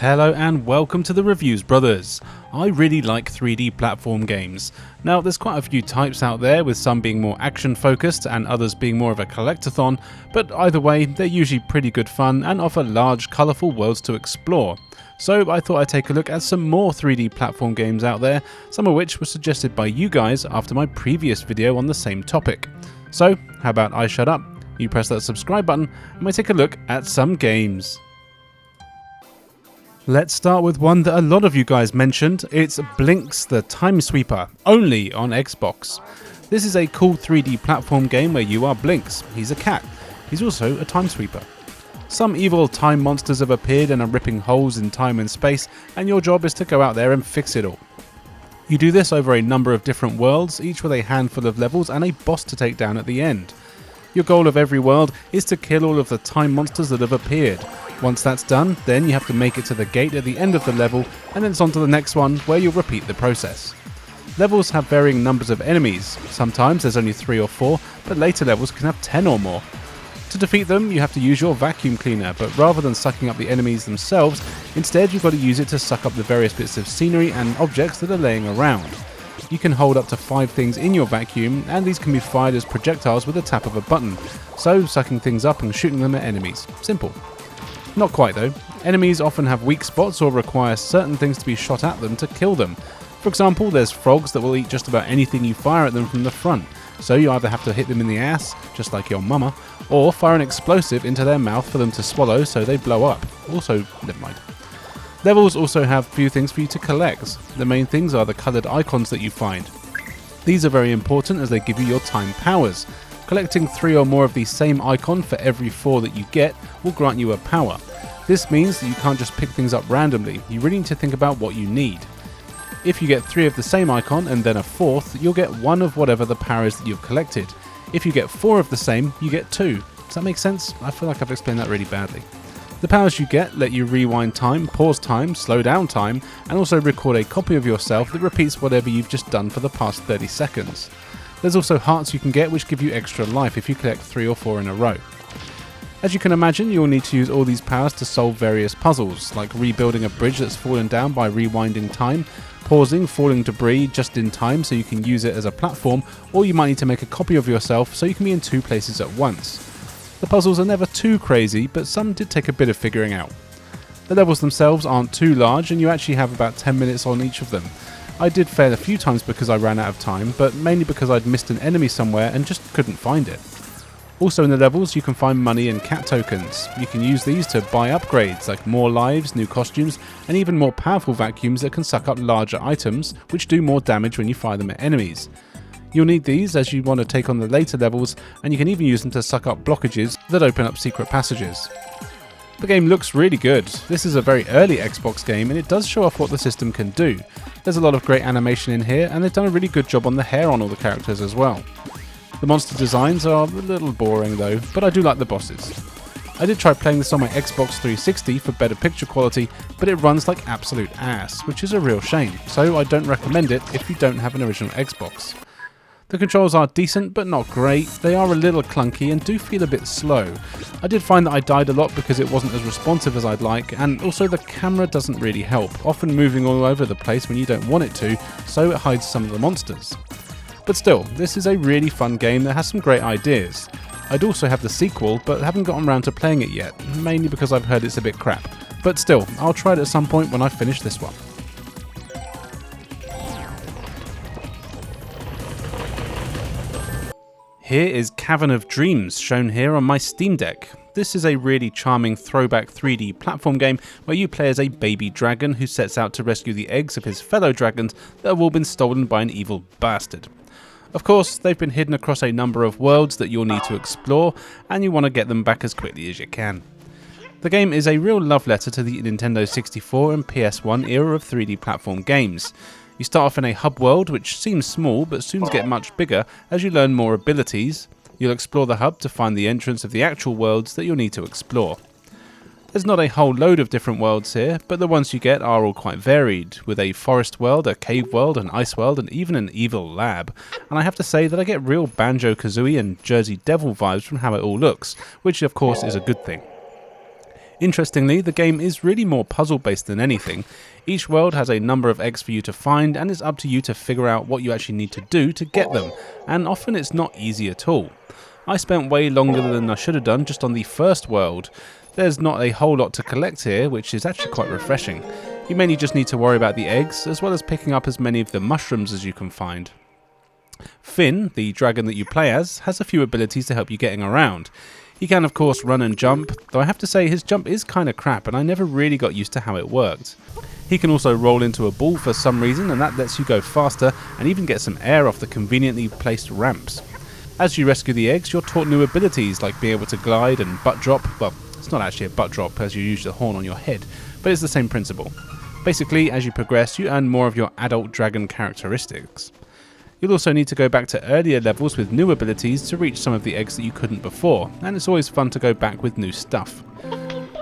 Hello and welcome to the Reviews Brothers. I really like 3D platform games. Now there's quite a few types out there, with some being more action focused and others being more of a collectathon, but either way they're usually pretty good fun and offer large colourful worlds to explore. So I thought I'd take a look at some more 3D platform games out there, some of which were suggested by you guys after my previous video on the same topic. So how about I shut up, you press that subscribe button and we take a look at some games. Let's start with one that a lot of you guys mentioned. It's Blinx the Time Sweeper, only on Xbox. This is a cool 3D platform game where you are Blinx. He's a cat. He's also a time sweeper. Some evil time monsters have appeared and are ripping holes in time and space, and your job is to go out there and fix it all. You do this over a number of different worlds, each with a handful of levels and a boss to take down at the end. Your goal of every world is to kill all of the time monsters that have appeared. Once that's done, then you have to make it to the gate at the end of the level, and then it's on to the next one where you'll repeat the process. Levels have varying numbers of enemies. Sometimes there's only 3 or 4, but later levels can have 10 or more. To defeat them, you have to use your vacuum cleaner, but rather than sucking up the enemies themselves, instead you've got to use it to suck up the various bits of scenery and objects that are laying around. You can hold up to 5 things in your vacuum, and these can be fired as projectiles with a tap of a button, so sucking things up and shooting them at enemies. Simple. Not quite though. Enemies often have weak spots or require certain things to be shot at them to kill them. For example, there's frogs that will eat just about anything you fire at them from the front, so you either have to hit them in the ass, just like your mama, or fire an explosive into their mouth for them to swallow so they blow up. Also, never mind. Levels also have few things for you to collect. The main things are the coloured icons that you find. These are very important as they give you your time powers. Collecting 3 or more of the same icon for every 4 that you get will grant you a power. This means that you can't just pick things up randomly, you really need to think about what you need. If you get 3 of the same icon and then a 4th, you'll get 1 of whatever the power is that you've collected. If you get 4 of the same, you get 2. Does that make sense? I feel like I've explained that really badly. The powers you get let you rewind time, pause time, slow down time, and also record a copy of yourself that repeats whatever you've just done for the past 30 seconds. There's also hearts you can get which give you extra life if you collect 3 or 4 in a row. As you can imagine, you'll need to use all these powers to solve various puzzles, like rebuilding a bridge that's fallen down by rewinding time, pausing falling debris just in time so you can use it as a platform, or you might need to make a copy of yourself so you can be in 2 places at once. The puzzles are never too crazy, but some did take a bit of figuring out. The levels themselves aren't too large and you actually have about 10 minutes on each of them. I did fail a few times because I ran out of time, but mainly because I'd missed an enemy somewhere and just couldn't find it. Also in the levels you can find money and cat tokens. You can use these to buy upgrades like more lives, new costumes, and even more powerful vacuums that can suck up larger items, which do more damage when you fire them at enemies. You'll need these as you want to take on the later levels, and you can even use them to suck up blockages that open up secret passages. The game looks really good. This is a very early Xbox game and it does show off what the system can do. There's a lot of great animation in here and they've done a really good job on the hair on all the characters as well. The monster designs are a little boring though, but I do like the bosses. I did try playing this on my Xbox 360 for better picture quality, but it runs like absolute ass, which is a real shame, so I don't recommend it if you don't have an original Xbox. The controls are decent but not great, they are a little clunky and do feel a bit slow. I did find that I died a lot because it wasn't as responsive as I'd like, and also the camera doesn't really help, often moving all over the place when you don't want it to, so it hides some of the monsters. But still, this is a really fun game that has some great ideas. I'd also have the sequel, but haven't gotten around to playing it yet, mainly because I've heard it's a bit crap. But still, I'll try it at some point when I finish this one. Here is Cavern of Dreams, shown here on my Steam Deck. This is a really charming throwback 3D platform game where you play as a baby dragon who sets out to rescue the eggs of his fellow dragons that have all been stolen by an evil bastard. Of course, they've been hidden across a number of worlds that you'll need to explore, and you want to get them back as quickly as you can. The game is a real love letter to the Nintendo 64 and PS1 era of 3D platform games. You start off in a hub world which seems small but soon gets much bigger as you learn more abilities. You'll explore the hub to find the entrance of the actual worlds that you'll need to explore. There's not a whole load of different worlds here, but the ones you get are all quite varied, with a forest world, a cave world, an ice world and even an evil lab. And I have to say that I get real Banjo-Kazooie and Jersey Devil vibes from how it all looks, which of course is a good thing. Interestingly, the game is really more puzzle based than anything. Each world has a number of eggs for you to find, and it's up to you to figure out what you actually need to do to get them, and often it's not easy at all. I spent way longer than I should have done just on the first world. There's not a whole lot to collect here, which is actually quite refreshing. You mainly just need to worry about the eggs, as well as picking up as many of the mushrooms as you can find. Finn, the dragon that you play as, has a few abilities to help you getting around. He can of course run and jump, though I have to say his jump is kinda crap and I never really got used to how it worked. He can also roll into a ball for some reason, and that lets you go faster and even get some air off the conveniently placed ramps. As you rescue the eggs, you're taught new abilities like being able to glide and butt drop. Well, it's not actually a butt drop as you use the horn on your head, but it's the same principle. Basically, as you progress, you earn more of your adult dragon characteristics. You'll also need to go back to earlier levels with new abilities to reach some of the eggs that you couldn't before, and it's always fun to go back with new stuff.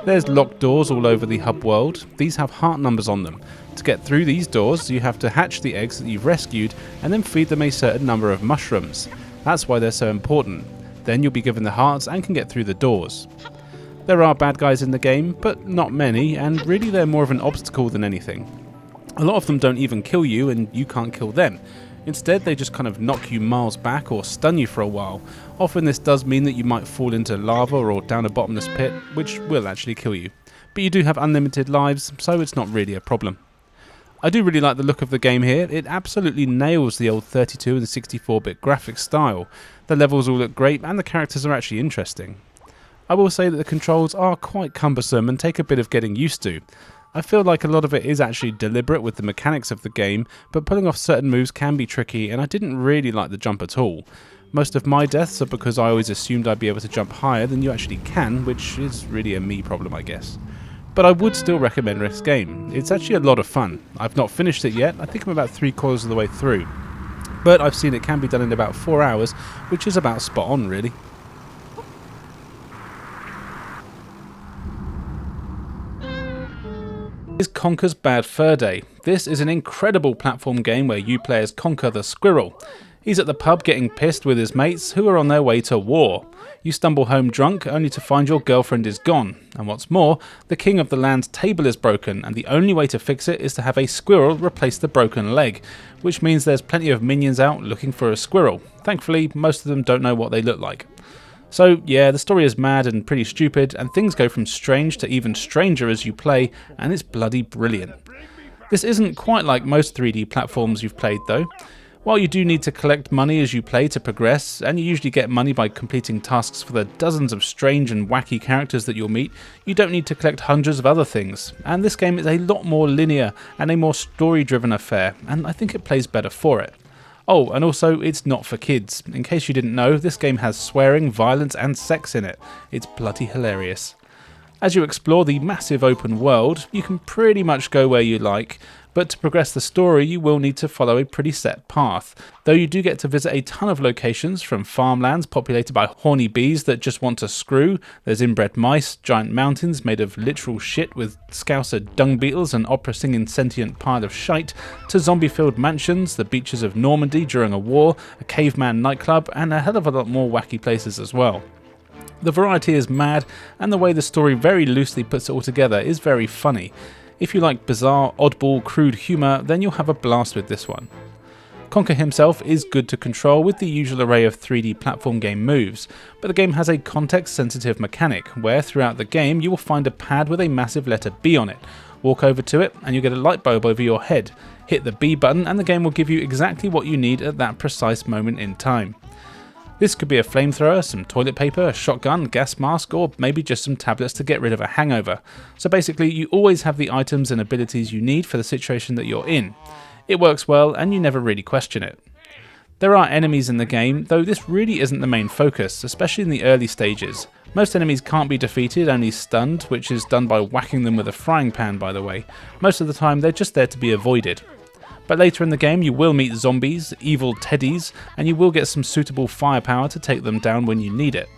There's locked doors all over the hub world. These have heart numbers on them. To get through these doors, you have to hatch the eggs that you've rescued and then feed them a certain number of mushrooms. That's why they're so important. Then you'll be given the hearts and can get through the doors. There are bad guys in the game, but not many, and really they're more of an obstacle than anything. A lot of them don't even kill you and you can't kill them. Instead, they just kind of knock you miles back or stun you for a while. Often this does mean that you might fall into lava or down a bottomless pit, which will actually kill you. But you do have unlimited lives, so it's not really a problem. I do really like the look of the game here. It absolutely nails the old 32 and 64-bit graphics style. The levels all look great and the characters are actually interesting. I will say that the controls are quite cumbersome and take a bit of getting used to. I feel like a lot of it is actually deliberate with the mechanics of the game, but pulling off certain moves can be tricky, and I didn't really like the jump at all. Most of my deaths are because I always assumed I'd be able to jump higher than you actually can, which is really a me problem, I guess. But I would still recommend this game. It's actually a lot of fun. I've not finished it yet. I think I'm about 3/4 of the way through. But I've seen it can be done in about 4 hours, which is about spot on, really. Is Conker's Bad Fur Day. This is an incredible platform game where you play as Conker the squirrel. He's at the pub getting pissed with his mates who are on their way to war. You stumble home drunk only to find your girlfriend is gone, and what's more, the king of the land's table is broken and the only way to fix it is to have a squirrel replace the broken leg, which means there's plenty of minions out looking for a squirrel. Thankfully, most of them don't know what they look like. So yeah, the story is mad and pretty stupid, and things go from strange to even stranger as you play, and it's bloody brilliant. This isn't quite like most 3D platforms you've played though. While you do need to collect money as you play to progress, and you usually get money by completing tasks for the dozens of strange and wacky characters that you'll meet, you don't need to collect hundreds of other things, and this game is a lot more linear and a more story-driven affair, and I think it plays better for it. Oh, and also, it's not for kids. In case you didn't know, this game has swearing, violence and sex in it. It's bloody hilarious. As you explore the massive open world, you can pretty much go where you like, but to progress the story you will need to follow a pretty set path, though you do get to visit a ton of locations, from farmlands populated by horny bees that just want to screw, there's inbred mice, giant mountains made of literal shit with scouser dung beetles and opera singing sentient pile of shite, to zombie-filled mansions, the beaches of Normandy during a war, a caveman nightclub, and a hell of a lot more wacky places as well. The variety is mad, and the way the story very loosely puts it all together is very funny. If you like bizarre, oddball, crude humour, then you'll have a blast with this one. Conker himself is good to control with the usual array of 3D platform game moves, but the game has a context-sensitive mechanic, where throughout the game you will find a pad with a massive letter B on it. Walk over to it and you'll get a light bulb over your head. Hit the B button and the game will give you exactly what you need at that precise moment in time. This could be a flamethrower, some toilet paper, a shotgun, gas mask, or maybe just some tablets to get rid of a hangover. So basically, you always have the items and abilities you need for the situation that you're in. It works well, and you never really question it. There are enemies in the game, though this really isn't the main focus, especially in the early stages. Most enemies can't be defeated, only stunned, which is done by whacking them with a frying pan, by the way. Most of the time, they're just there to be avoided. But later in the game you will meet zombies, evil teddies, and you will get some suitable firepower to take them down when you need it.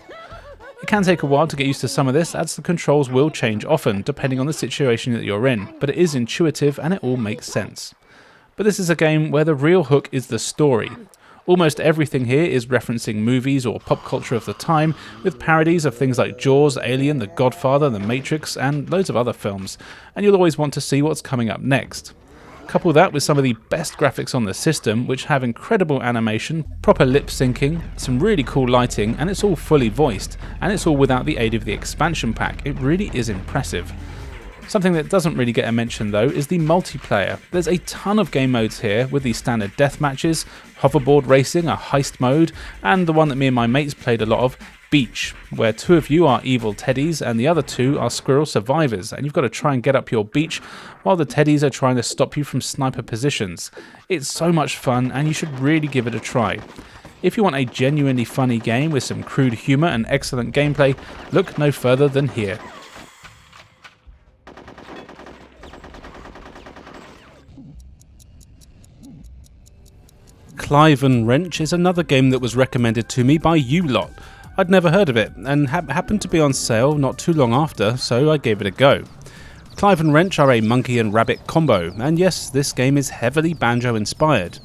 It can take a while to get used to some of this, as the controls will change often, depending on the situation that you're in, but it is intuitive and it all makes sense. But this is a game where the real hook is the story. Almost everything here is referencing movies or pop culture of the time, with parodies of things like Jaws, Alien, The Godfather, The Matrix, and loads of other films, and you'll always want to see what's coming up next. Couple that with some of the best graphics on the system, which have incredible animation, proper lip syncing, some really cool lighting, and it's all fully voiced, and it's all without the aid of the expansion pack. It really is impressive. Something that doesn't really get a mention though is the multiplayer. There's a ton of game modes here, with the standard death matches, hoverboard racing, a heist mode, and the one that me and my mates played a lot of, Beach, where 2 of you are evil teddies and the other 2 are squirrel survivors, and you've got to try and get up your beach while the teddies are trying to stop you from sniper positions. It's so much fun and you should really give it a try. If you want a genuinely funny game with some crude humour and excellent gameplay, look no further than here. Clive and Wrench is another game that was recommended to me by you lot. I'd never heard of it, and happened to be on sale not too long after, so I gave it a go. Clive and Wrench are a monkey and rabbit combo, and yes, this game is heavily Banjo inspired.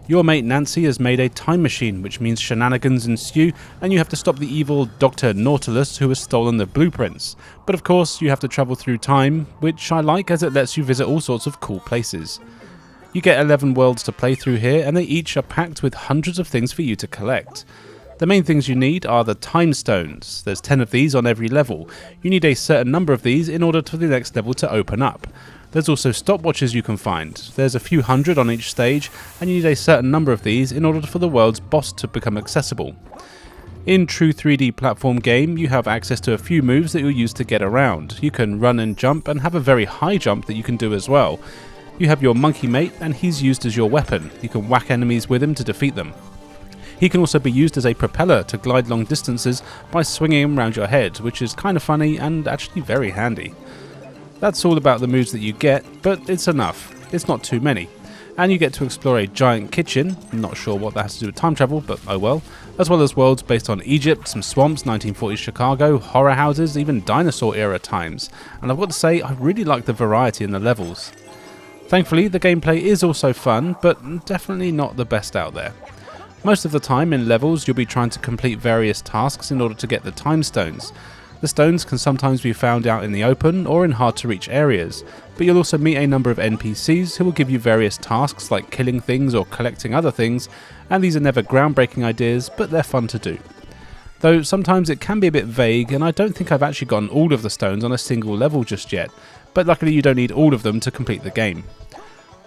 Your mate Nancy has made a time machine, which means shenanigans ensue, and you have to stop the evil Dr. Nautilus who has stolen the blueprints. But of course, you have to travel through time, which I like as it lets you visit all sorts of cool places. You get 11 worlds to play through here, and they each are packed with hundreds of things for you to collect. The main things you need are the time stones. There's 10 of these on every level. You need a certain number of these in order for the next level to open up. There's also stopwatches you can find. There's a few hundred on each stage, and you need a certain number of these in order for the world's boss to become accessible. In true 3D platform game, you have access to a few moves that you'll use to get around. You can run and jump, and have a very high jump that you can do as well. You have your monkey mate, and he's used as your weapon. You can whack enemies with him to defeat them. He can also be used as a propeller to glide long distances by swinging him around your head, which is kind of funny and actually very handy. That's all about the moves that you get, but it's enough. It's not too many. And you get to explore a giant kitchen, not sure what that has to do with time travel, but oh well, as well as worlds based on Egypt, some swamps, 1940s Chicago, horror houses, even dinosaur era times. And I've got to say, I really like the variety in the levels. Thankfully, the gameplay is also fun, but definitely not the best out there. Most of the time in levels, you'll be trying to complete various tasks in order to get the time stones. The stones can sometimes be found out in the open or in hard to reach areas, but you'll also meet a number of NPCs who will give you various tasks like killing things or collecting other things, and these are never groundbreaking ideas, but they're fun to do. Though sometimes it can be a bit vague, and I don't think I've actually gotten all of the stones on a single level just yet, but luckily you don't need all of them to complete the game.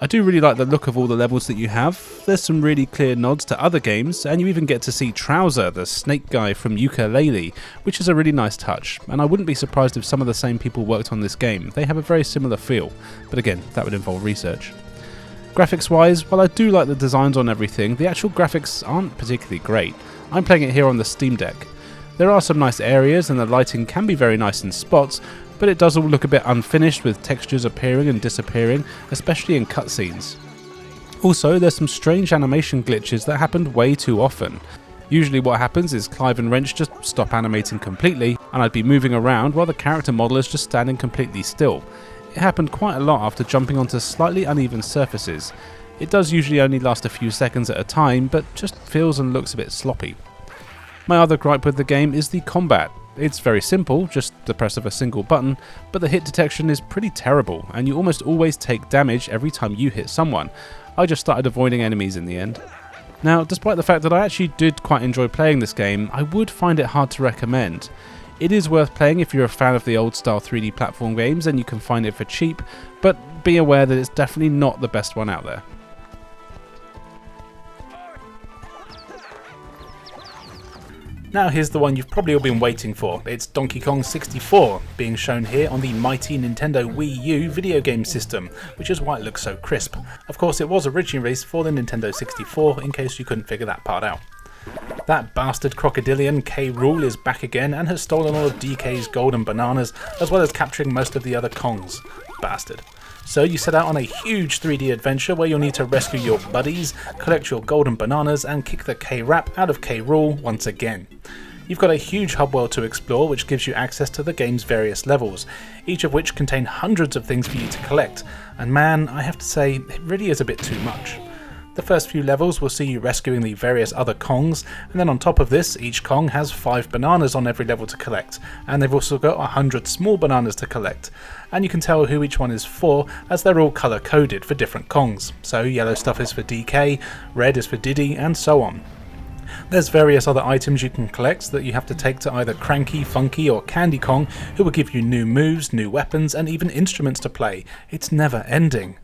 I do really like the look of all the levels that you have. There's some really clear nods to other games, and you even get to see Trouser, the snake guy from Yooka-Laylee, which is a really nice touch, and I wouldn't be surprised if some of the same people worked on this game. They have a very similar feel, but again, that would involve research. Graphics wise, while I do like the designs on everything, the actual graphics aren't particularly great. I'm playing it here on the Steam Deck. There are some nice areas and the lighting can be very nice in spots, but it does all look a bit unfinished with textures appearing and disappearing, especially in cutscenes. Also, there's some strange animation glitches that happened way too often. Usually what happens is Clive and Wrench just stop animating completely, and I'd be moving around while the character model is just standing completely still. It happened quite a lot after jumping onto slightly uneven surfaces. It does usually only last a few seconds at a time, but just feels and looks a bit sloppy. My other gripe with the game is the combat. It's very simple, just the press of a single button, but the hit detection is pretty terrible, and you almost always take damage every time you hit someone. I just started avoiding enemies in the end. Now, despite the fact that I actually did quite enjoy playing this game, I would find it hard to recommend. It is worth playing if you're a fan of the old style 3D platform games and you can find it for cheap, but be aware that it's definitely not the best one out there. Now here's the one you've probably all been waiting for. It's Donkey Kong 64, being shown here on the mighty Nintendo Wii U video game system, which is why it looks so crisp. Of course, it was originally released for the Nintendo 64, in case you couldn't figure that part out. That bastard crocodilian K. Rool is back again and has stolen all of DK's golden bananas, as well as capturing most of the other Kongs. Bastard. So you set out on a huge 3D adventure where you'll need to rescue your buddies, collect your golden bananas, and kick the K-Rap out of K. Rool once again. You've got a huge hub world to explore, which gives you access to the game's various levels, each of which contain hundreds of things for you to collect, and man, I have to say, it really is a bit too much. The first few levels will see you rescuing the various other Kongs, and then on top of this, each Kong has 5 bananas on every level to collect, and they've also got 100 small bananas to collect. And you can tell who each one is for, as they're all colour coded for different Kongs. So yellow stuff is for DK, red is for Diddy, and so on. There's various other items you can collect that you have to take to either Cranky, Funky or Candy Kong, who will give you new moves, new weapons, and even instruments to play. It's never ending.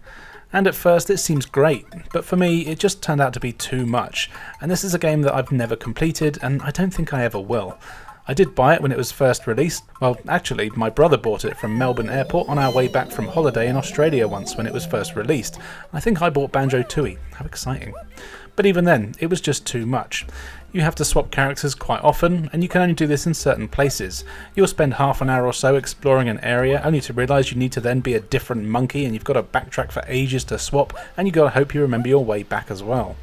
And at first it seems great, but for me it just turned out to be too much, and this is a game that I've never completed and I don't think I ever will. I did buy it when it was first released. Well, actually my brother bought it from Melbourne Airport on our way back from holiday in Australia once when it was first released. I think I bought Banjo-Tooie. How exciting. But even then, it was just too much. You have to swap characters quite often, and you can only do this in certain places. You'll spend half an hour or so exploring an area, only to realise you need to then be a different monkey, and you've got to backtrack for ages to swap, and you've got to hope you remember your way back as well.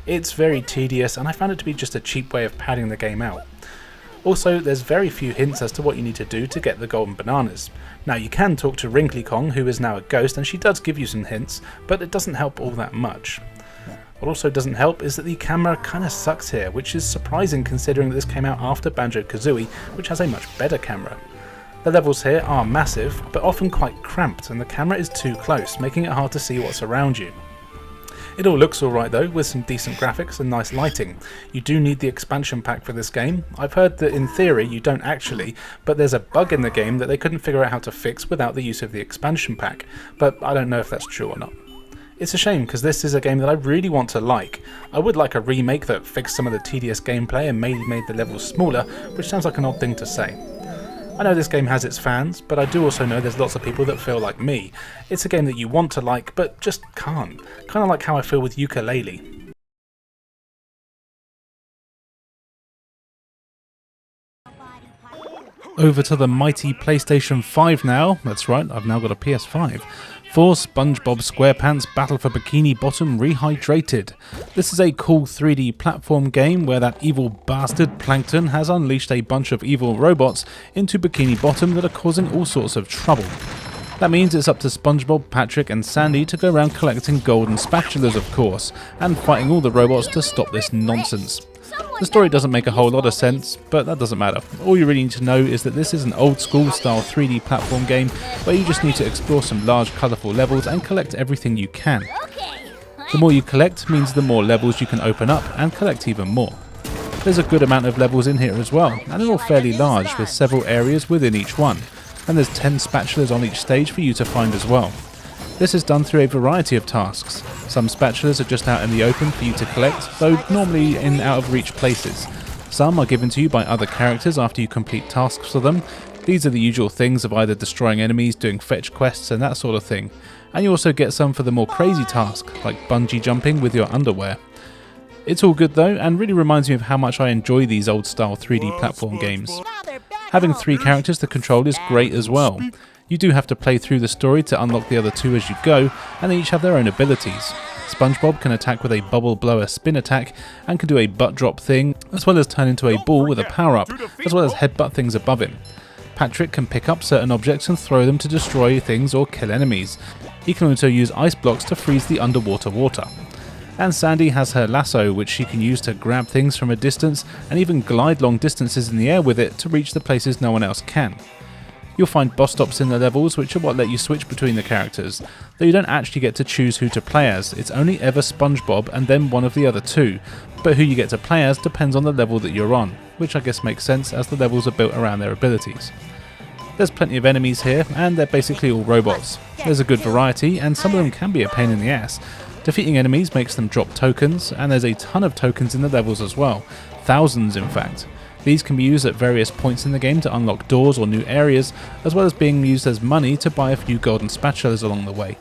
It's very tedious, and I found it to be just a cheap way of padding the game out. Also, there's very few hints as to what you need to do to get the golden bananas. Now, you can talk to Wrinkly Kong, who is now a ghost, and she does give you some hints, but it doesn't help all that much. What also doesn't help is that the camera kinda sucks here, which is surprising considering that this came out after Banjo-Kazooie, which has a much better camera. The levels here are massive, but often quite cramped, and the camera is too close, making it hard to see what's around you. It all looks alright though, with some decent graphics and nice lighting. You do need the expansion pack for this game. I've heard that in theory you don't actually, but there's a bug in the game that they couldn't figure out how to fix without the use of the expansion pack, but I don't know if that's true or not. It's a shame because this is a game that I really want to like. I would like a remake that fixed some of the tedious gameplay and maybe made the levels smaller, which sounds like an odd thing to say. I know this game has its fans, but I do also know there's lots of people that feel like me. It's a game that you want to like, but just can't. Kinda like how I feel with Yooka-Laylee. Over to the mighty PlayStation 5 now. That's right, I've now got a PS5. For Spongebob Squarepants Battle for Bikini Bottom Rehydrated. This is a cool 3D platform game where that evil bastard Plankton has unleashed a bunch of evil robots into Bikini Bottom that are causing all sorts of trouble. That means it's up to Spongebob, Patrick and Sandy to go around collecting golden spatulas of course, and fighting all the robots to stop this nonsense. The story doesn't make a whole lot of sense, but that doesn't matter. All you really need to know is that this is an old school style 3D platform game where you just need to explore some large colourful levels and collect everything you can. The more you collect means the more levels you can open up and collect even more. There's a good amount of levels in here as well, and they're all fairly large with several areas within each one, and there's 10 spatulas on each stage for you to find as well. This is done through a variety of tasks. Some spatulas are just out in the open for you to collect, though normally in out of reach places. Some are given to you by other characters after you complete tasks for them. These are the usual things of either destroying enemies, doing fetch quests and that sort of thing. And you also get some for the more crazy tasks, like bungee jumping with your underwear. It's all good though, and really reminds me of how much I enjoy these old style 3D platform games. Having 3 characters to control is great as well. You do have to play through the story to unlock the other 2 as you go, and they each have their own abilities. Spongebob can attack with a bubble blower spin attack, and can do a butt drop thing, as well as turn into a ball with a power up, as well as headbutt things above him. Patrick can pick up certain objects and throw them to destroy things or kill enemies. He can also use ice blocks to freeze the underwater water. And Sandy has her lasso, which she can use to grab things from a distance and even glide long distances in the air with it to reach the places no one else can. You'll find boss stops in the levels, which are what let you switch between the characters, though you don't actually get to choose who to play as. It's only ever Spongebob and then one of the other 2, but who you get to play as depends on the level that you're on, which I guess makes sense as the levels are built around their abilities. There's plenty of enemies here, and they're basically all robots. There's a good variety, and some of them can be a pain in the ass. Defeating enemies makes them drop tokens, and there's a ton of tokens in the levels as well, thousands in fact. These can be used at various points in the game to unlock doors or new areas, as well as being used as money to buy a few golden spatulas along the way.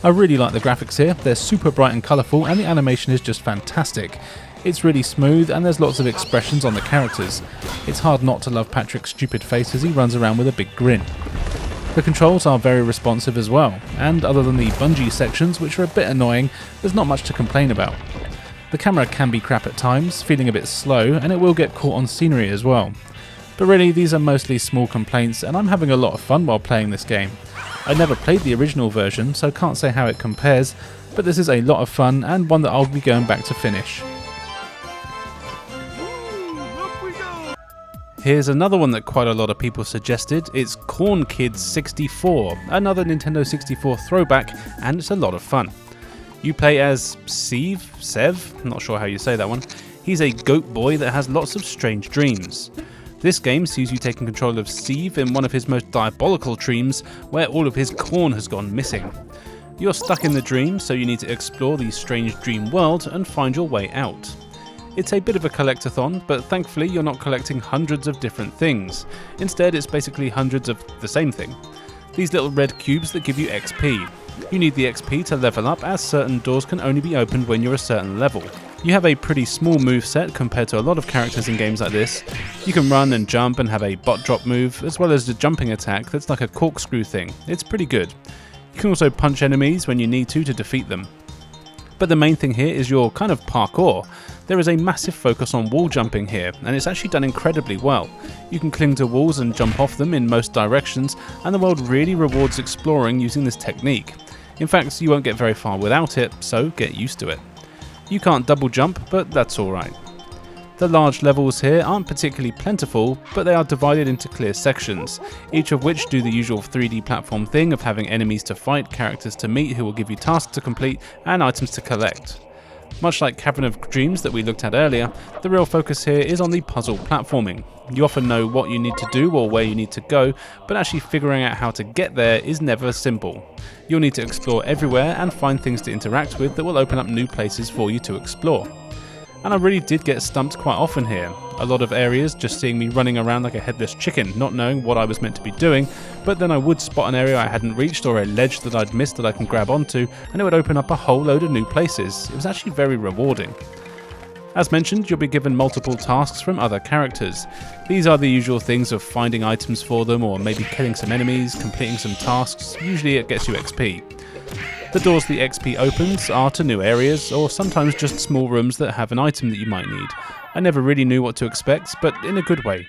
I really like the graphics here, they're super bright and colourful and the animation is just fantastic. It's really smooth and there's lots of expressions on the characters. It's hard not to love Patrick's stupid face as he runs around with a big grin. The controls are very responsive as well, and other than the bungee sections, which are a bit annoying, there's not much to complain about. The camera can be crap at times, feeling a bit slow, and it will get caught on scenery as well. But really, these are mostly small complaints, and I'm having a lot of fun while playing this game. I never played the original version, so can't say how it compares, but this is a lot of fun and one that I'll be going back to finish. Here's another one that quite a lot of people suggested. It's Kidz 64, another Nintendo 64 throwback, and it's a lot of fun. You play as Sev, not sure how you say that one. He's a goat boy that has lots of strange dreams. This game sees you taking control of Sev in one of his most diabolical dreams, where all of his corn has gone missing. You're stuck in the dream, so you need to explore the strange dream world and find your way out. It's a bit of a collectathon, but thankfully you're not collecting hundreds of different things. Instead, it's basically hundreds of the same thing. These little red cubes that give you XP. You need the XP to level up, as certain doors can only be opened when you're a certain level. You have a pretty small moveset compared to a lot of characters in games like this. You can run and jump and have a bot drop move, as well as a jumping attack that's like a corkscrew thing. It's pretty good. You can also punch enemies when you need to defeat them. But the main thing here is your kind of parkour. There is a massive focus on wall jumping here, and it's actually done incredibly well. You can cling to walls and jump off them in most directions, and the world really rewards exploring using this technique. In fact, you won't get very far without it, so get used to it. You can't double jump, but that's alright. The large levels here aren't particularly plentiful, but they are divided into clear sections, each of which do the usual 3D platform thing of having enemies to fight, characters to meet who will give you tasks to complete, and items to collect. Much like Cavern of Dreams that we looked at earlier, the real focus here is on the puzzle platforming. You often know what you need to do or where you need to go, but actually figuring out how to get there is never simple. You'll need to explore everywhere and find things to interact with that will open up new places for you to explore. And I really did get stumped quite often here. A lot of areas just seeing me running around like a headless chicken, not knowing what I was meant to be doing, but then I would spot an area I hadn't reached or a ledge that I'd missed that I can grab onto, and it would open up a whole load of new places. It was actually very rewarding. As mentioned, you'll be given multiple tasks from other characters. These are the usual things of finding items for them, or maybe killing some enemies, completing some tasks. Usually it gets you XP. The doors the XP opens are to new areas, or sometimes just small rooms that have an item that you might need. I never really knew what to expect, but in a good way.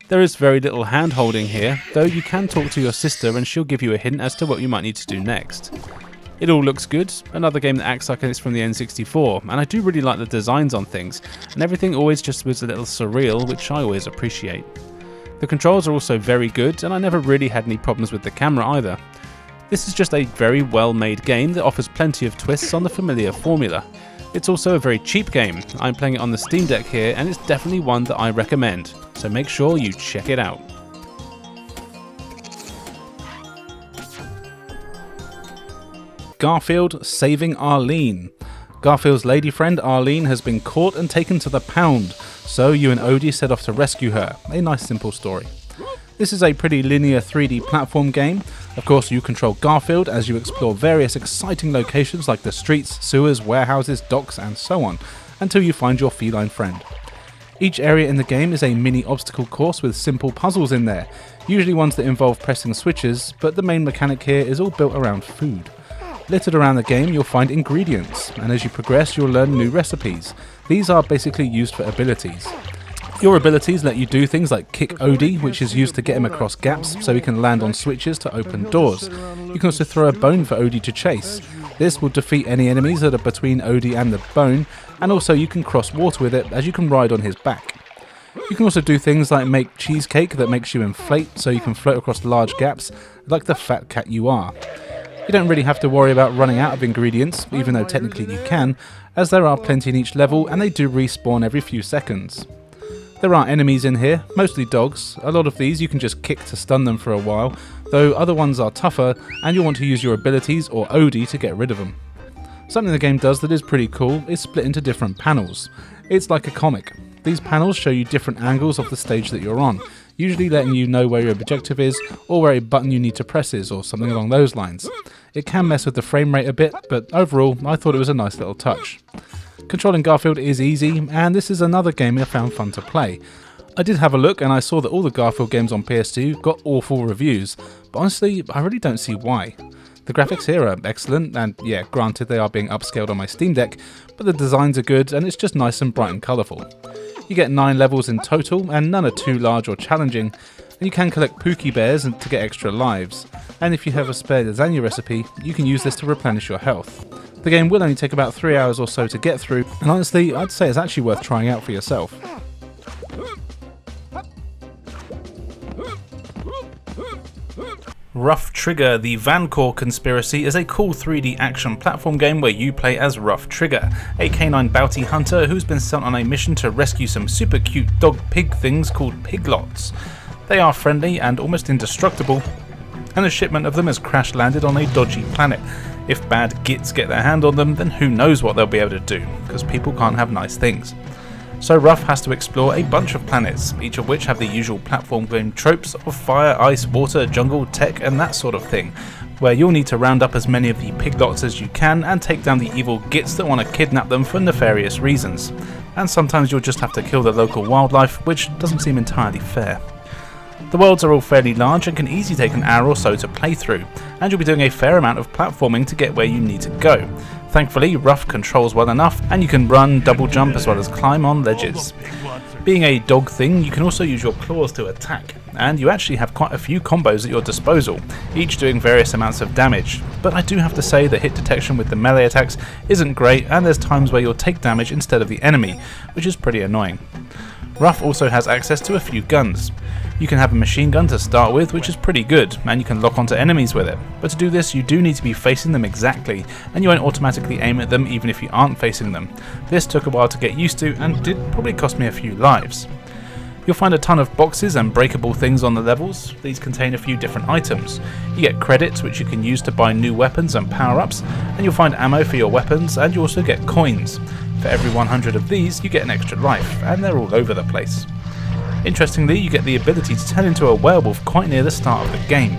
There is very little hand holding here, though you can talk to your sister and she'll give you a hint as to what you might need to do next. It all looks good, another game that acts like it's from the N64, and I do really like the designs on things, and everything always just was a little surreal, which I always appreciate. The controls are also very good, and I never really had any problems with the camera either. This is just a very well made game that offers plenty of twists on the familiar formula. It's also a very cheap game. I'm playing it on the Steam Deck here, and it's definitely one that I recommend, so make sure you check it out. Garfield saving Arlene. Garfield's lady friend Arlene has been caught and taken to the pound, so you and Odie set off to rescue her. A nice simple story. This is a pretty linear 3D platform game. Of course, you control Garfield as you explore various exciting locations like the streets, sewers, warehouses, docks, and so on, until you find your feline friend. Each area in the game is a mini obstacle course with simple puzzles in there, usually ones that involve pressing switches, but the main mechanic here is all built around food. Littered around the game you'll find ingredients, and as you progress you'll learn new recipes. These are basically used for abilities. Your abilities let you do things like kick Odie, which is used to get him across gaps so he can land on switches to open doors. You can also throw a bone for Odie to chase. This will defeat any enemies that are between Odie and the bone, and also you can cross water with it as you can ride on his back. You can also do things like make cheesecake that makes you inflate so you can float across large gaps like the fat cat you are. You don't really have to worry about running out of ingredients, even though technically you can, as there are plenty in each level and they do respawn every few seconds. There are enemies in here, mostly dogs. A lot of these you can just kick to stun them for a while, though other ones are tougher and you'll want to use your abilities or Odie to get rid of them. Something the game does that is pretty cool is split into different panels. It's like a comic. These panels show you different angles of the stage that you're on, usually letting you know where your objective is or where a button you need to press is or something along those lines. It can mess with the frame rate a bit, but overall I thought it was a nice little touch. Controlling Garfield is easy, and this is another game I found fun to play. I did have a look and I saw that all the Garfield games on PS2 got awful reviews, but honestly I really don't see why. The graphics here are excellent, and yeah, granted they are being upscaled on my Steam Deck, but the designs are good and it's just nice and bright and colourful. You get 9 levels in total, and none are too large or challenging, and you can collect Pookie Bears to get extra lives. And if you have a spare lasagna recipe, you can use this to replenish your health. The game will only take about 3 hours or so to get through, and honestly, I'd say it's actually worth trying out for yourself. Ruff Trigger: The Vancore Conspiracy is a cool 3D action platform game where you play as Ruff Trigger, a canine bounty hunter who's been sent on a mission to rescue some super cute dog pig things called piglots. They are friendly and almost indestructible, and a shipment of them has crash landed on a dodgy planet. If bad gits get their hand on them, then who knows what they'll be able to do, because people can't have nice things. So Ruff has to explore a bunch of planets, each of which have the usual platform game tropes of fire, ice, water, jungle, tech and that sort of thing, where you'll need to round up as many of the piglots as you can and take down the evil gits that want to kidnap them for nefarious reasons. And sometimes you'll just have to kill the local wildlife, which doesn't seem entirely fair. The worlds are all fairly large and can easily take an hour or so to play through, and you'll be doing a fair amount of platforming to get where you need to go. Thankfully, Ruff controls well enough, and you can run, double jump as well as climb on ledges. Being a dog thing, you can also use your claws to attack, and you actually have quite a few combos at your disposal, each doing various amounts of damage. But I do have to say the hit detection with the melee attacks isn't great, and there's times where you'll take damage instead of the enemy, which is pretty annoying. Ruff also has access to a few guns. You can have a machine gun to start with, which is pretty good, and you can lock onto enemies with it. But to do this, you do need to be facing them exactly, and you won't automatically aim at them even if you aren't facing them. This took a while to get used to, and did probably cost me a few lives. You'll find a ton of boxes and breakable things on the levels. These contain a few different items. You get credits, which you can use to buy new weapons and power-ups, and you'll find ammo for your weapons, and you also get coins. For every 100 of these, you get an extra life, and they're all over the place. Interestingly, you get the ability to turn into a werewolf quite near the start of the game.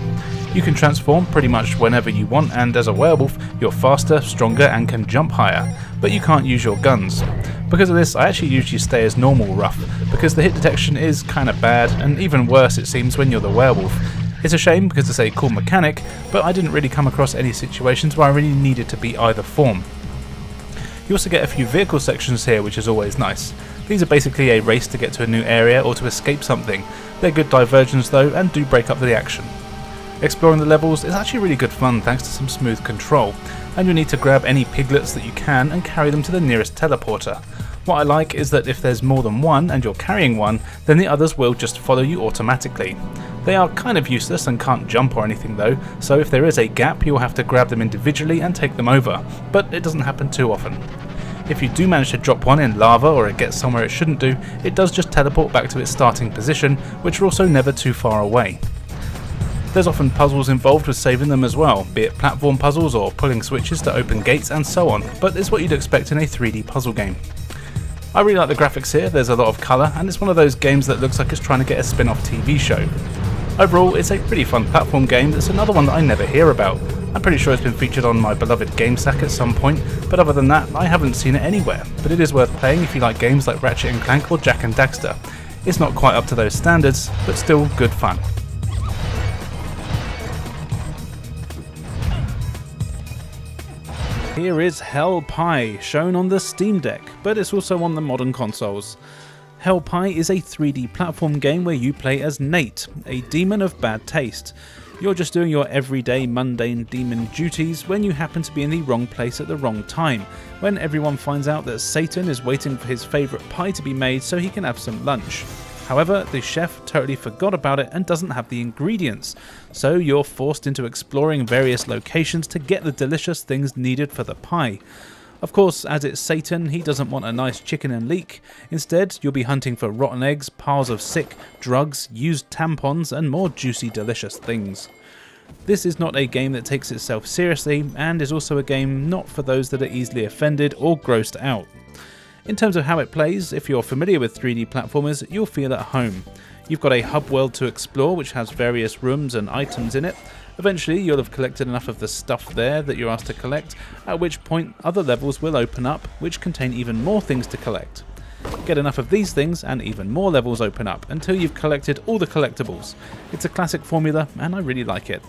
You can transform pretty much whenever you want, and as a werewolf, you're faster, stronger, and can jump higher, but you can't use your guns. Because of this, I actually usually stay as normal Ruff, because the hit detection is kinda bad, and even worse it seems when you're the werewolf. It's a shame because it's a cool mechanic, but I didn't really come across any situations where I really needed to be either form. You also get a few vehicle sections here, which is always nice. These are basically a race to get to a new area or to escape something. They're good diversions though, and do break up the action. Exploring the levels is actually really good fun thanks to some smooth control, and you'll need to grab any piglets that you can and carry them to the nearest teleporter. What I like is that if there's more than one and you're carrying one, then the others will just follow you automatically. They are kind of useless and can't jump or anything though, so if there is a gap you'll have to grab them individually and take them over, but it doesn't happen too often. If you do manage to drop one in lava or it gets somewhere it shouldn't do, it does just teleport back to its starting position, which are also never too far away. There's often puzzles involved with saving them as well, be it platform puzzles or pulling switches to open gates and so on, but it's what you'd expect in a 3D puzzle game. I really like the graphics here, there's a lot of colour, and it's one of those games that looks like it's trying to get a spin-off TV show. Overall, it's a pretty fun platform game that's another one that I never hear about. I'm pretty sure it's been featured on my beloved GameSack at some point, but other than that, I haven't seen it anywhere. But it is worth playing if you like games like Ratchet & Clank or Jak and Daxter. It's not quite up to those standards, but still good fun. Here is Hell Pie, shown on the Steam Deck, but it's also on the modern consoles. Hell Pie is a 3D platform game where you play as Nate, a demon of bad taste. You're just doing your everyday mundane demon duties when you happen to be in the wrong place at the wrong time, when everyone finds out that Satan is waiting for his favourite pie to be made so he can have some lunch. However, the chef totally forgot about it and doesn't have the ingredients, so you're forced into exploring various locations to get the delicious things needed for the pie. Of course, as it's Satan, he doesn't want a nice chicken and leek. Instead, you'll be hunting for rotten eggs, piles of sick, drugs, used tampons, and more juicy, delicious things. This is not a game that takes itself seriously, and is also a game not for those that are easily offended or grossed out. In terms of how it plays, if you're familiar with 3D platformers, you'll feel at home. You've got a hub world to explore which has various rooms and items in it. Eventually you'll have collected enough of the stuff there that you're asked to collect, at which point other levels will open up which contain even more things to collect. Get enough of these things and even more levels open up until you've collected all the collectibles. It's a classic formula and I really like it.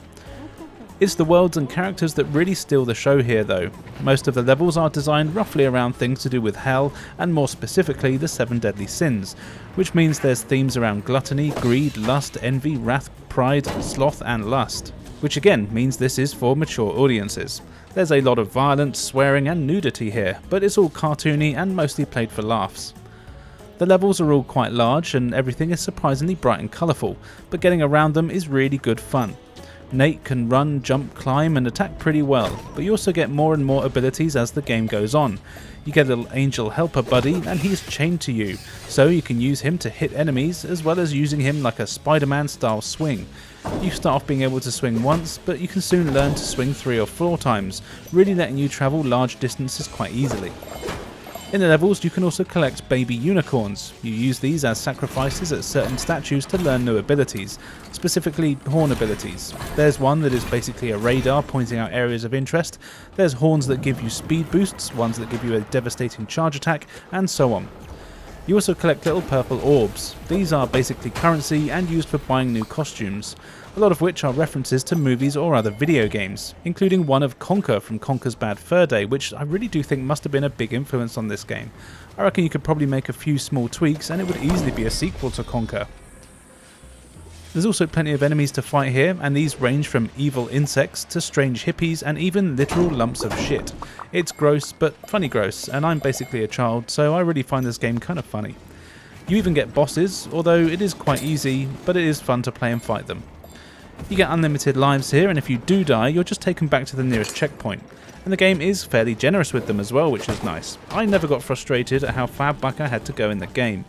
It's the worlds and characters that really steal the show here though. Most of the levels are designed roughly around things to do with hell, and more specifically the 7 deadly sins, which means there's themes around gluttony, greed, lust, envy, wrath, pride, sloth and lust, which again means this is for mature audiences. There's a lot of violence, swearing and nudity here, but it's all cartoony and mostly played for laughs. The levels are all quite large and everything is surprisingly bright and colourful, but getting around them is really good fun. Nate can run, jump, climb and attack pretty well, but you also get more and more abilities as the game goes on. You get a little angel helper buddy and he's chained to you, so you can use him to hit enemies as well as using him like a Spider-Man style swing. You start off being able to swing once, but you can soon learn to swing 3 or 4 times, really letting you travel large distances quite easily. In the levels you can also collect baby unicorns. You use these as sacrifices at certain statues to learn new abilities, specifically horn abilities. There's one that is basically a radar pointing out areas of interest, there's horns that give you speed boosts, ones that give you a devastating charge attack, and so on. You also collect little purple orbs. These are basically currency and used for buying new costumes, a lot of which are references to movies or other video games, including one of Conker from Conker's Bad Fur Day, which I really do think must have been a big influence on this game. I reckon you could probably make a few small tweaks and it would easily be a sequel to Conker. There's also plenty of enemies to fight here, and these range from evil insects to strange hippies and even literal lumps of shit. It's gross, but funny gross, and I'm basically a child, so I really find this game kind of funny. You even get bosses, although it is quite easy, but it is fun to play and fight them. You get unlimited lives here, and if you do die, you're just taken back to the nearest checkpoint. And the game is fairly generous with them as well, which is nice. I never got frustrated at how far back I had to go in the game.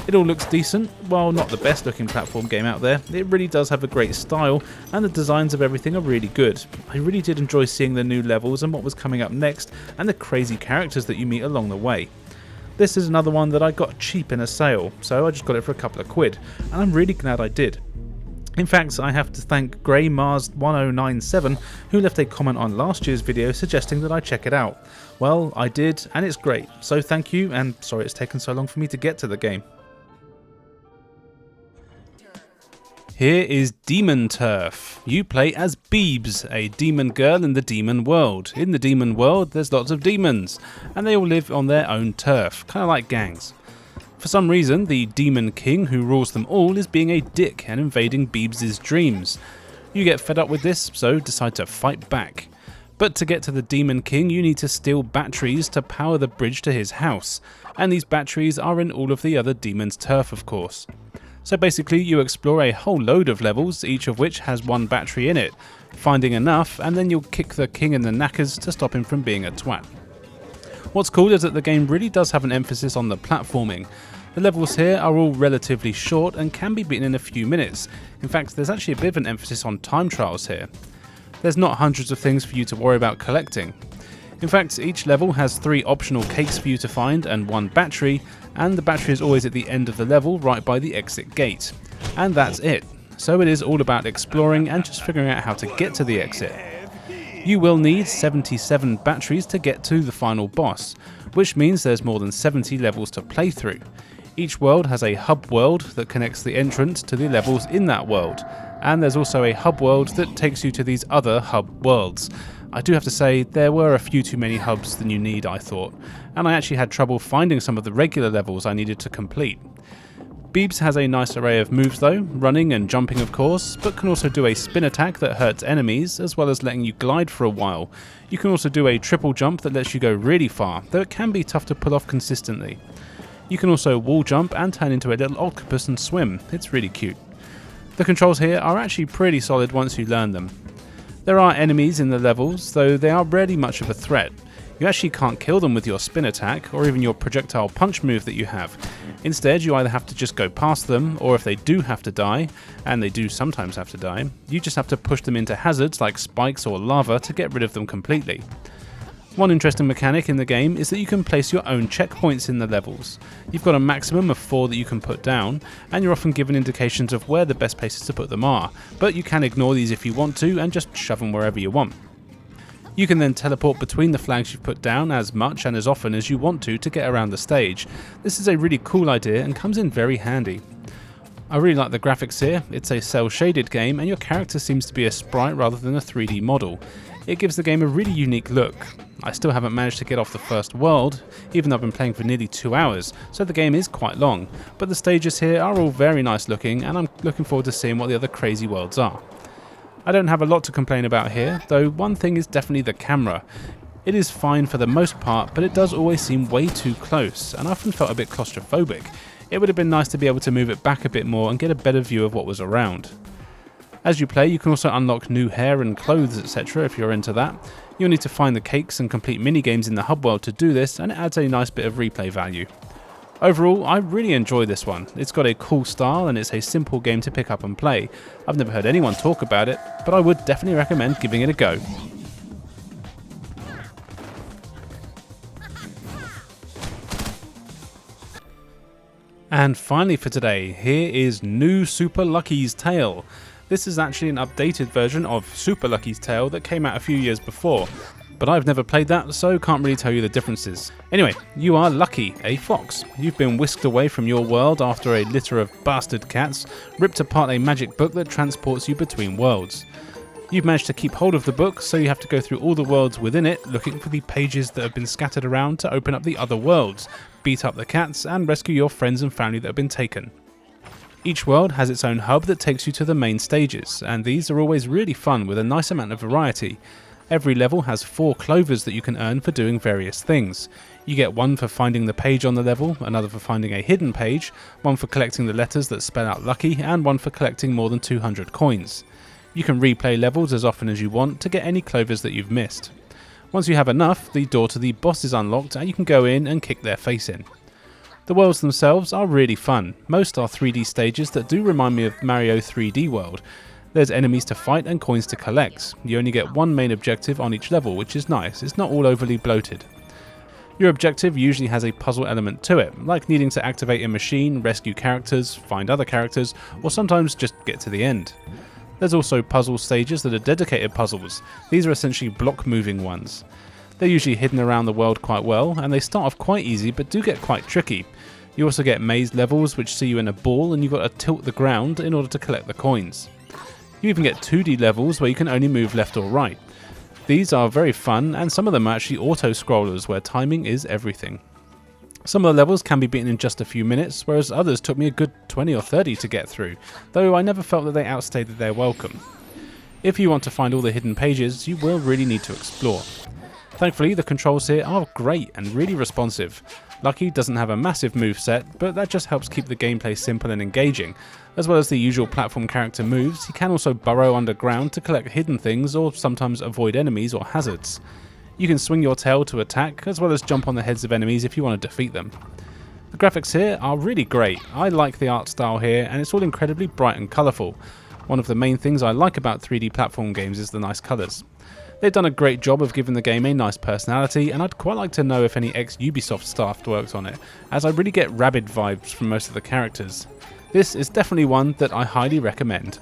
It all looks decent. While not the best looking platform game out there, it really does have a great style, and the designs of everything are really good. I really did enjoy seeing the new levels and what was coming up next, and the crazy characters that you meet along the way. This is another one that I got cheap in a sale, so I just got it for a couple of quid, and I'm really glad I did. In fact, I have to thank GreyMars1097 who left a comment on last year's video suggesting that I check it out. Well, I did, and it's great, so thank you, and sorry it's taken so long for me to get to the game. Here is Demon Turf. You play as Beebs, a demon girl in the demon world. In the demon world, there's lots of demons, and they all live on their own turf, kind of like gangs. For some reason, the Demon King who rules them all is being a dick and invading Beebs' dreams. You get fed up with this, so decide to fight back. But to get to the Demon King, you need to steal batteries to power the bridge to his house, and these batteries are in all of the other demons' turf, of course. So basically, you explore a whole load of levels, each of which has one battery in it, finding enough, and then you'll kick the king in the knackers to stop him from being a twat. What's cool is that the game really does have an emphasis on the platforming. The levels here are all relatively short and can be beaten in a few minutes. In fact, there's actually a bit of an emphasis on time trials here. There's not hundreds of things for you to worry about collecting. In fact, each level has 3 optional cakes for you to find and 1 battery, and the battery is always at the end of the level right by the exit gate. And that's it. So it is all about exploring and just figuring out how to get to the exit. You will need 77 batteries to get to the final boss, which means there's more than 70 levels to play through. Each world has a hub world that connects the entrance to the levels in that world, and there's also a hub world that takes you to these other hub worlds. I do have to say, there were a few too many hubs than you need, I thought, and I actually had trouble finding some of the regular levels I needed to complete. Beebs has a nice array of moves though, running and jumping of course, but can also do a spin attack that hurts enemies, as well as letting you glide for a while. You can also do a triple jump that lets you go really far, though it can be tough to pull off consistently. You can also wall jump and turn into a little octopus and swim. It's really cute. The controls here are actually pretty solid once you learn them. There are enemies in the levels, though they are rarely much of a threat. You actually can't kill them with your spin attack or even your projectile punch move that you have. Instead, you either have to just go past them, or if they do have to die, and they do sometimes have to die, you just have to push them into hazards like spikes or lava to get rid of them completely. One interesting mechanic in the game is that you can place your own checkpoints in the levels. You've got a maximum of 4 that you can put down, and you're often given indications of where the best places to put them are, but you can ignore these if you want to and just shove them wherever you want. You can then teleport between the flags you've put down as much and as often as you want to get around the stage. This is a really cool idea and comes in very handy. I really like the graphics here. It's a cel shaded game and your character seems to be a sprite rather than a 3D model. It gives the game a really unique look. I still haven't managed to get off the first world, even though I've been playing for nearly 2 hours, so the game is quite long, but the stages here are all very nice looking and I'm looking forward to seeing what the other crazy worlds are. I don't have a lot to complain about here, though one thing is definitely the camera. It is fine for the most part, but it does always seem way too close, and I often felt a bit claustrophobic. It would have been nice to be able to move it back a bit more and get a better view of what was around. As you play, you can also unlock new hair and clothes, etc. if you're into that. You'll need to find the cakes and complete minigames in the hub world to do this, and it adds a nice bit of replay value. Overall, I really enjoy this one. It's got a cool style and it's a simple game to pick up and play. I've never heard anyone talk about it, but I would definitely recommend giving it a go. And finally for today, here is New Super Lucky's Tale. This is actually an updated version of Super Lucky's Tale that came out a few years before, but I've never played that, so can't really tell you the differences. Anyway, you are Lucky, a fox. You've been whisked away from your world after a litter of bastard cats ripped apart a magic book that transports you between worlds. You've managed to keep hold of the book, so you have to go through all the worlds within it, looking for the pages that have been scattered around to open up the other worlds, beat up the cats, and rescue your friends and family that have been taken. Each world has its own hub that takes you to the main stages, and these are always really fun with a nice amount of variety. Every level has 4 clovers that you can earn for doing various things. You get one for finding the page on the level, another for finding a hidden page, one for collecting the letters that spell out Lucky, and one for collecting more than 200 coins. You can replay levels as often as you want to get any clovers that you've missed. Once you have enough, the door to the boss is unlocked and you can go in and kick their face in. The worlds themselves are really fun. Most are 3D stages that do remind me of Mario 3D World. There's enemies to fight and coins to collect. You only get one main objective on each level, which is nice. It's not all overly bloated. Your objective usually has a puzzle element to it, like needing to activate a machine, rescue characters, find other characters, or sometimes just get to the end. There's also puzzle stages that are dedicated puzzles. These are essentially block moving ones. They're usually hidden around the world quite well, and they start off quite easy but do get quite tricky. You also get maze levels which see you in a ball and you've got to tilt the ground in order to collect the coins. You even get 2D levels where you can only move left or right. These are very fun, and some of them are actually auto-scrollers where timing is everything. Some of the levels can be beaten in just a few minutes, whereas others took me a good 20 or 30 to get through, though I never felt that they outstayed their welcome. If you want to find all the hidden pages, you will really need to explore. Thankfully, the controls here are great and really responsive. Lucky doesn't have a massive moveset, but that just helps keep the gameplay simple and engaging. As well as the usual platform character moves, he can also burrow underground to collect hidden things or sometimes avoid enemies or hazards. You can swing your tail to attack, as well as jump on the heads of enemies if you want to defeat them. The graphics here are really great. I like the art style here, and it's all incredibly bright and colourful. One of the main things I like about 3D platform games is the nice colours. They've done a great job of giving the game a nice personality, and I'd quite like to know if any ex-Ubisoft staff worked on it, as I really get Rabid vibes from most of the characters. This is definitely one that I highly recommend.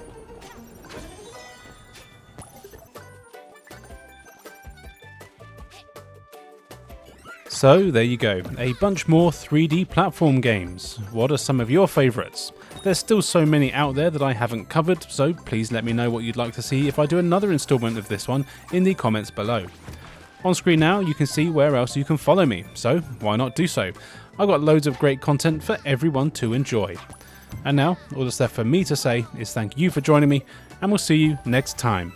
So there you go, a bunch more 3D platform games. What are some of your favourites? There's still so many out there that I haven't covered, so please let me know what you'd like to see if I do another instalment of this one in the comments below. On screen now you can see where else you can follow me, so why not do so? I've got loads of great content for everyone to enjoy. And now, all that's left for me to say is thank you for joining me, and we'll see you next time.